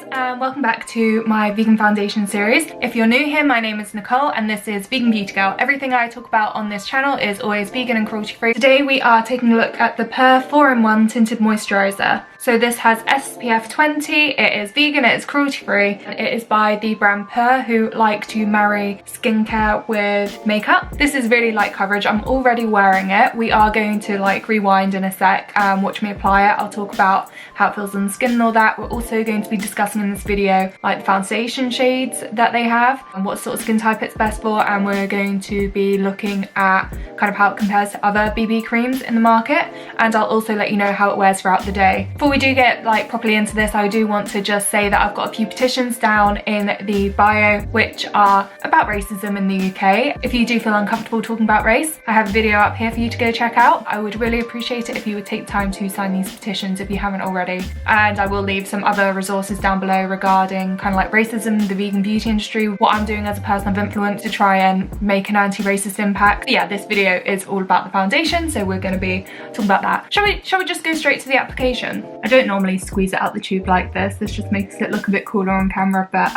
guys, and welcome back to my vegan foundation series. If you're new here, my name is Nicole and this is Vegan Beauty Girl. Everything I talk about on this channel is always vegan and cruelty free. Today we are taking a look at the PUR 4-in-1 Tinted Moisturiser. So this has SPF 20, it is vegan, it is cruelty free, and it is by the brand PUR, who like to marry skincare with makeup. This is really light coverage. I'm already wearing it. We are going to like rewind in a sec and watch me apply it. I'll talk about how it feels on the skin and all that. We're also going to be discussing in this video like the foundation shades that they have and what sort of skin type it's best for, and we're going to be looking at kind of how it compares to other BB creams in the market, and I'll also let you know how it wears throughout the day. Before we do get like properly into this, I do want to just say that I've got a few petitions down in the bio which are about racism in the UK. If you do feel uncomfortable talking about race, I have a video up here for you to go check out. I would really appreciate it if you would take time to sign these petitions if you haven't already, and I will leave some other resources down below regarding kind of like racism, the vegan beauty industry, what I'm doing as a person of influence to try and make an anti-racist impact. But yeah, this video is all about the foundation, so we're going to be talking about that. Shall we just go straight to the application? I don't normally squeeze it out the tube like this. This just makes it look a bit cooler on camera, but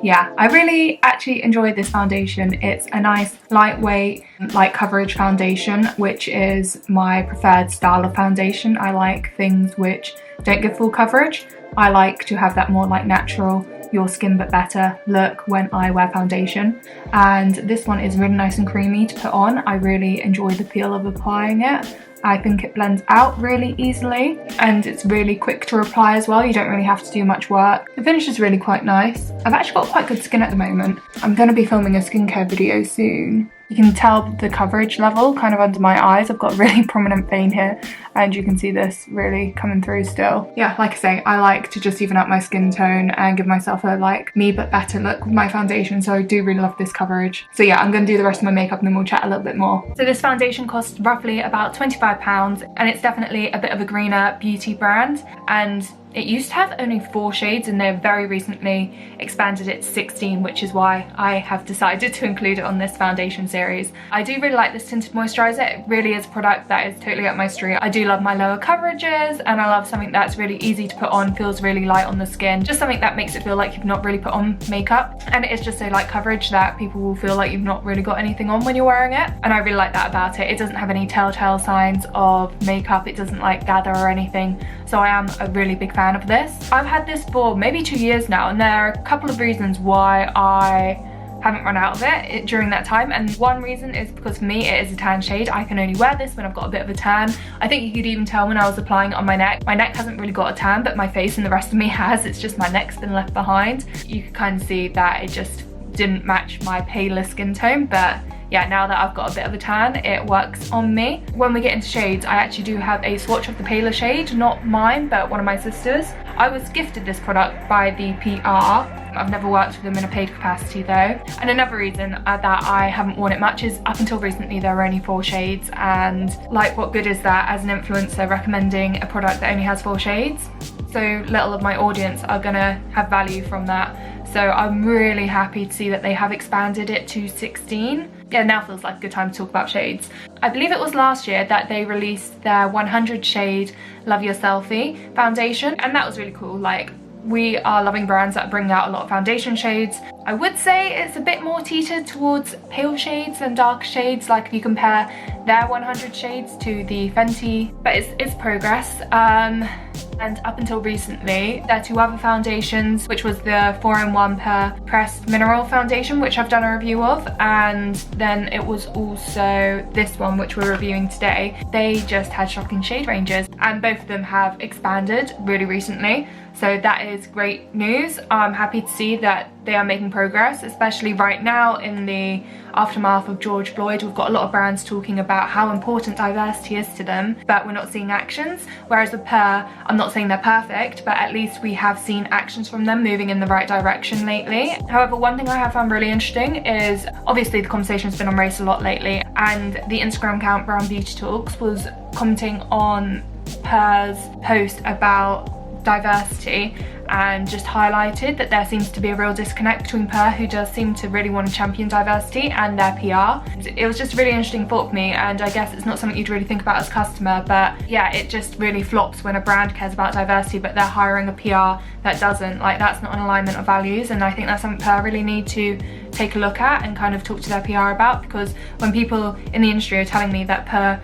yeah, I really actually enjoyed this foundation. It's a nice lightweight light coverage foundation, which is my preferred style of foundation. I like things which don't give full coverage. I like to have that more like natural, your skin but better look when I wear foundation, and this one is really nice and creamy to put on. I really enjoy the feel of applying it. I think it blends out really easily and it's really quick to apply as well. You don't really have to do much work. The finish is really quite nice. I've actually got quite good skin at the moment. I'm going to be filming a skincare video soon. You can tell the coverage level kind of under my eyes. I've got a really prominent vein here and you can see this really coming through still. Yeah, like I say, I like to just even up my skin tone and give myself a like me but better look with my foundation, so I do really love this coverage. So yeah, I'm going to do the rest of my makeup and then we'll chat a little bit more. So this foundation costs roughly about £25 and it's definitely a bit of a greener beauty brand, and it used to have only 4 shades and they've very recently expanded it to 16, which is why I have decided to include it on this foundation series. I do really like this tinted moisturiser. It really is a product that is totally up my street. I do love my lower coverages and I love something that's really easy to put on, feels really light on the skin, just something that makes it feel like you've not really put on makeup, and it is just so light coverage that people will feel like you've not really got anything on when you're wearing it, and I really like that about it. It doesn't have any telltale signs of makeup, it doesn't like gather or anything, so I am a really big fan of this. I've had this for maybe 2 years now, and there are a couple of reasons why I haven't run out of it during that time, and one reason is because for me it is a tan shade. I can only wear this when I've got a bit of a tan. I think you could even tell when I was applying it on my neck. My neck hasn't really got a tan, but my face and the rest of me has. It's just my neck's been left behind. You could kind of see that it just didn't match my paler skin tone, but yeah, now that I've got a bit of a tan, it works on me. When we get into shades, I actually do have a swatch of the paler shade, not mine, but one of my sisters. I was gifted this product by the PUR. I've never worked with them in a paid capacity though. And another reason that I haven't worn it much is up until recently there were only 4 shades, and like what good is that as an influencer recommending a product that only has 4 shades? So little of my audience are gonna have value from that. So I'm really happy to see that they have expanded it to 16. Yeah, now feels like a good time to talk about shades. I believe it was last year that they released their 100 shade Love Your Selfie foundation, and that was really cool. Like, we are loving brands that bring out a lot of foundation shades. I would say it's a bit more teetered towards pale shades than dark shades, like if you compare their 100 shades to the Fenty, but it's progress. And up until recently, there are 2 other foundations, which was the 4-in-1 PUR Pressed Mineral Foundation, which I've done a review of, and then it was also this one, which we're reviewing today. They just had shocking shade ranges, and both of them have expanded really recently. So that is great news. I'm happy to see that they are making progress, especially right now in the aftermath of George Floyd. We've got a lot of brands talking about how important diversity is to them, but we're not seeing actions. Whereas with PUR, I'm not saying they're perfect, but at least we have seen actions from them moving in the right direction lately. However, one thing I have found really interesting is obviously the conversation's been on race a lot lately, and the Instagram account Brown Beauty Talks was commenting on PUR's post about diversity and just highlighted that there seems to be a real disconnect between PUR, who does seem to really want to champion diversity, and their PR. It was just a really interesting thought for me, and I guess it's not something you'd really think about as a customer, but yeah, it just really flops when a brand cares about diversity but they're hiring a PR that doesn't. Like, that's not an alignment of values, and I think that's something PUR really need to take a look at and kind of talk to their PR about, because when people in the industry are telling me that PUR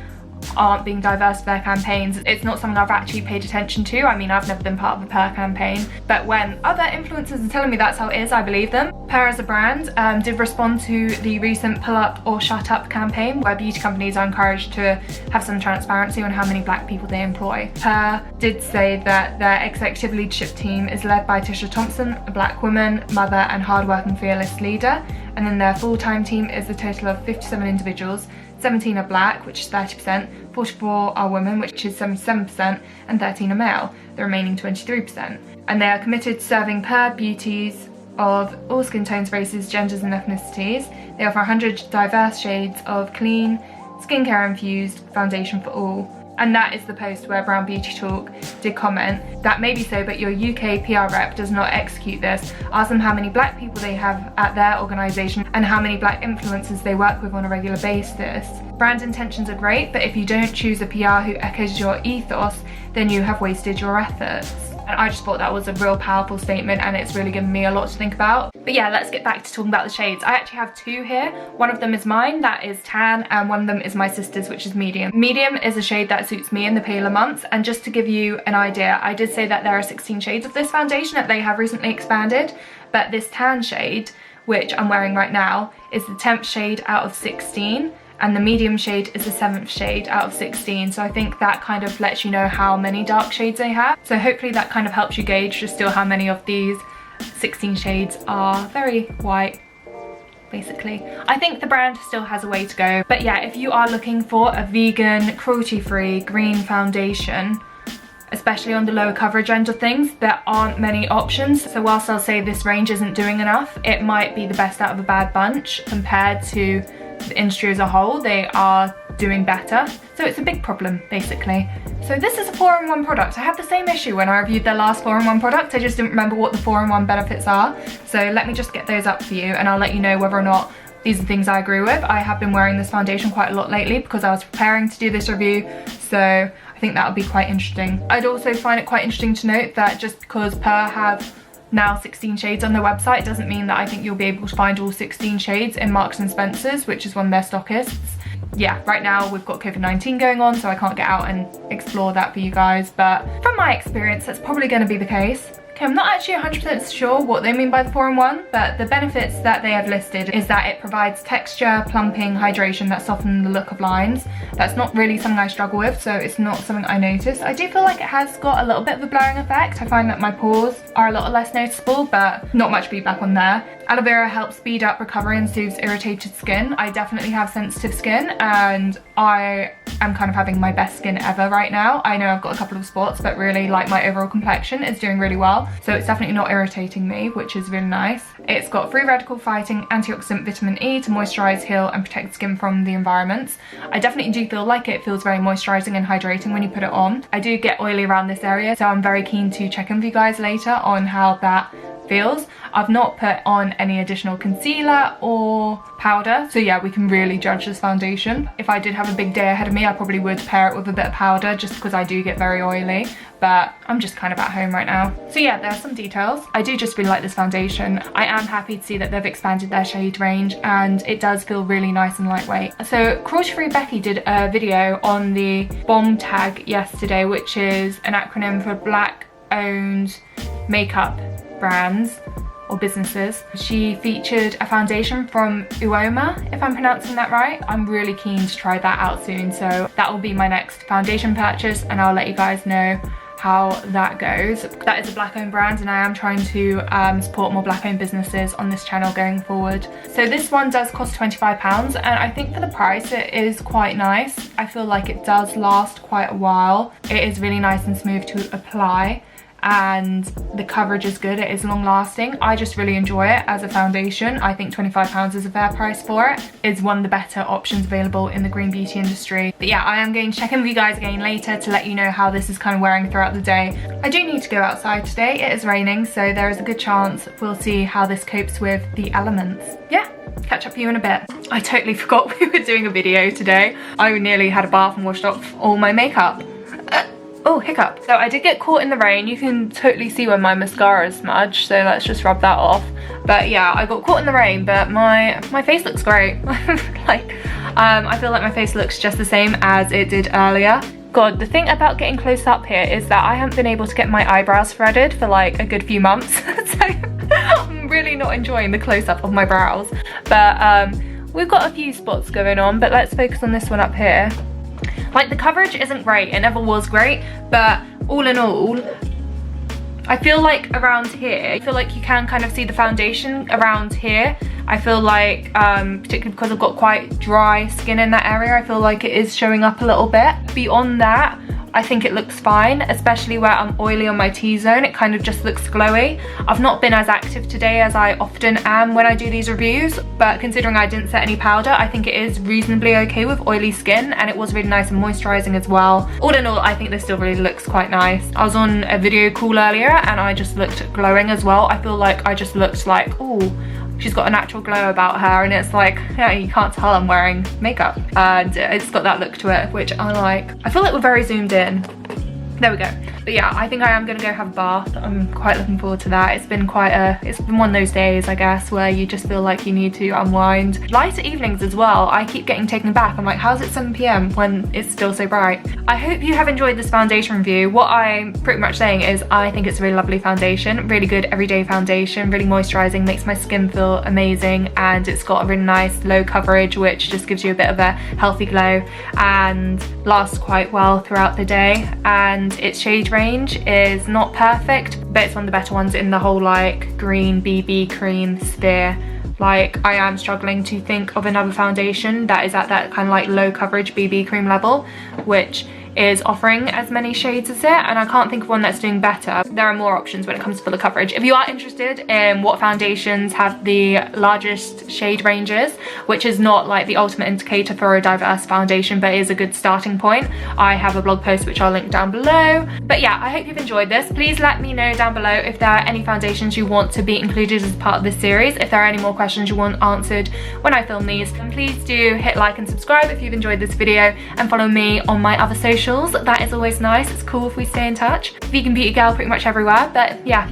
aren't being diverse for their campaigns, it's not something I've actually paid attention to. I mean, I've never been part of a PUR campaign, but when other influencers are telling me that's how it is, I believe them. PUR as a brand did respond to the recent Pull Up or Shut Up campaign, where beauty companies are encouraged to have some transparency on how many black people they employ. PUR did say that their executive leadership team is led by Tisha Thompson, a black woman, mother and hardworking fearless leader, and then their full-time team is a total of 57 individuals. 17 are black, which is 30%, 44 are women, which is 77%, and 13 are male, the remaining 23%. And they are committed to serving PUR beauties of all skin tones, races, genders and ethnicities. They offer 100 diverse shades of clean, skincare infused foundation for all. And that is the post where Brown Beauty Talk did comment, that may be so, but your UK PR rep does not execute this. Ask them how many black people they have at their organisation and how many black influencers they work with on a regular basis. Brand intentions are great, but if you don't choose a PR who echoes your ethos, then you have wasted your efforts. And I just thought that was a real powerful statement, and it's really given me a lot to think about. But yeah, let's get back to talking about the shades. I actually have two here. One of them is mine, that is tan, and one of them is my sister's, which is medium. Medium is a shade that suits me in the paler months, and just to give you an idea, I did say that there are 16 shades of this foundation, that they have recently expanded, but this tan shade, which I'm wearing right now, is the 10th shade out of 16. And the medium shade is the 7th shade out of 16. So I think that kind of lets you know how many dark shades they have. So hopefully that kind of helps you gauge just still how many of these 16 shades are very white, basically. I think the brand still has a way to go. But yeah, if you are looking for a vegan, cruelty-free, green foundation, especially on the lower coverage end of things, there aren't many options. So whilst I'll say this range isn't doing enough, it might be the best out of a bad bunch compared to the industry as a whole. They are doing better, so it's a big problem basically. So this is a 4-in-1 product. I had the same issue when I reviewed their last 4-in-1 product. I just didn't remember what the 4-in-1 benefits are, so let me just get those up for you and I'll let you know whether or not these are things I agree with. I have been wearing this foundation quite a lot lately because I was preparing to do this review, so I think that would be quite interesting. I'd also find it quite interesting to note that just because PUR have now 16 shades on their website, it doesn't mean that I think you'll be able to find all 16 shades in Marks and Spencer's, which is one of their stockists. Yeah, right now we've got COVID-19 going on, so I can't get out and explore that for you guys, but from my experience that's probably going to be the case. Okay, I'm not actually 100% sure what they mean by the 4-in-1, but the benefits that they have listed is that it provides texture, plumping, hydration that soften the look of lines. That's not really something I struggle with, so it's not something I notice. I do feel like it has got a little bit of a blurring effect. I find that my pores are a lot less noticeable, but not much feedback on there. Aloe vera helps speed up recovery and soothes irritated skin. I definitely have sensitive skin, and I am kind of having my best skin ever right now. I know I've got a couple of spots, but really like my overall complexion is doing really well. So it's definitely not irritating me, which is really nice. It's got free radical fighting antioxidant vitamin E to moisturize, heal and protect skin from the environments. I definitely do feel like it feels very moisturizing and hydrating when you put it on. I do get oily around this area, so I'm very keen to check in with you guys later on how that feels. I've not put on any additional concealer or powder, so yeah, we can really judge this foundation. If I did have a big day ahead of me, I probably would pair it with a bit of powder just because I do get very oily, but I'm just kind of at home right now. So yeah, there are some details. I do just really like this foundation. I am happy to see that they've expanded their shade range and it does feel really nice and lightweight. So Cruelty Free Becky did a video on the BOMB tag yesterday, which is an acronym for Black Owned Makeup Brands or businesses. She featured a foundation from Uoma, if I'm pronouncing that right. I'm really keen to try that out soon, so that will be my next foundation purchase and I'll let you guys know how that goes. That is a black owned brand and I am trying to support more black owned businesses on this channel going forward. So this one does cost £25 and I think for the price it is quite nice. I feel like it does last quite a while. It is really nice and smooth to apply and the coverage is good. It is long lasting. I just really enjoy it as a foundation. I think £25 is a fair price for it. It's one of the better options available in the green beauty industry. But yeah, I am going to check in with you guys again later to let you know how this is kind of wearing throughout the day. I do need to go outside today. It is raining, so there is a good chance we'll see how this copes with the elements. Yeah, catch up with you in a bit. I totally forgot we were doing a video today. I nearly had a bath and washed off all my makeup. Oh, hiccup. So I did get caught in the rain. You can totally see where my mascara is smudged, so let's just rub that off. But yeah, I got caught in the rain, but my face looks great. I feel like my face looks just the same as it did earlier. God, the thing about getting close up here is that I haven't been able to get my eyebrows threaded for like a good few months. So I'm really not enjoying the close-up of my brows. But we've got a few spots going on, but let's focus on this one up here. Like, the coverage isn't great, it never was great, but all in all, I feel like around here, I feel like you can kind of see the foundation around here. I feel like, particularly because I've got quite dry skin in that area, I feel like it is showing up a little bit. Beyond that, I think it looks fine, especially where I'm oily on my T-zone. It kind of just looks glowy. I've not been as active today as I often am when I do these reviews, but considering I didn't set any powder, I think it is reasonably okay with oily skin, and it was really nice and moisturizing as well. All in all, I think this still really looks quite nice. I was on a video call earlier and I just looked glowing as well. I feel like I just looked like, oh, she's got a natural glow about her, and it's like, yeah, you can't tell I'm wearing makeup, and it's got that look to it, which I like. I feel like we're very zoomed in. There we go. But yeah, I think I am gonna go have a bath. I'm quite looking forward to that. It's been one of those days, I guess, where you just feel like you need to unwind. Lighter evenings as well. I keep getting taken back. I'm like, how's it 7 PM when it's still so bright? I hope you have enjoyed this foundation review. What I'm pretty much saying is I think it's a really lovely foundation, really good everyday foundation, really moisturizing, makes my skin feel amazing, and it's got a really nice low coverage, which just gives you a bit of a healthy glow and lasts quite well throughout the day. And its shade range is not perfect, but it's one of the better ones in the whole like green BB cream sphere. Like, I am struggling to think of another foundation that is at that kind of like low coverage BB cream level, which is offering as many shades as it, and I can't think of one that's doing better. There are more options when it comes to fuller coverage. If you are interested in what foundations have the largest shade ranges, which is not like the ultimate indicator for a diverse foundation, but is a good starting point, I have a blog post which I'll link down below. But yeah, I hope you've enjoyed this. Please let me know down below if there are any foundations you want to be included as part of this series, if there are any more questions you want answered when I film these. And please do hit like and subscribe if you've enjoyed this video, and follow me on my other socials. That is always nice. It's cool if we stay in touch. Vegan Beauty Girl pretty much everywhere. But yeah,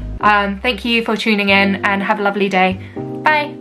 thank you for tuning in and have a lovely day. Bye.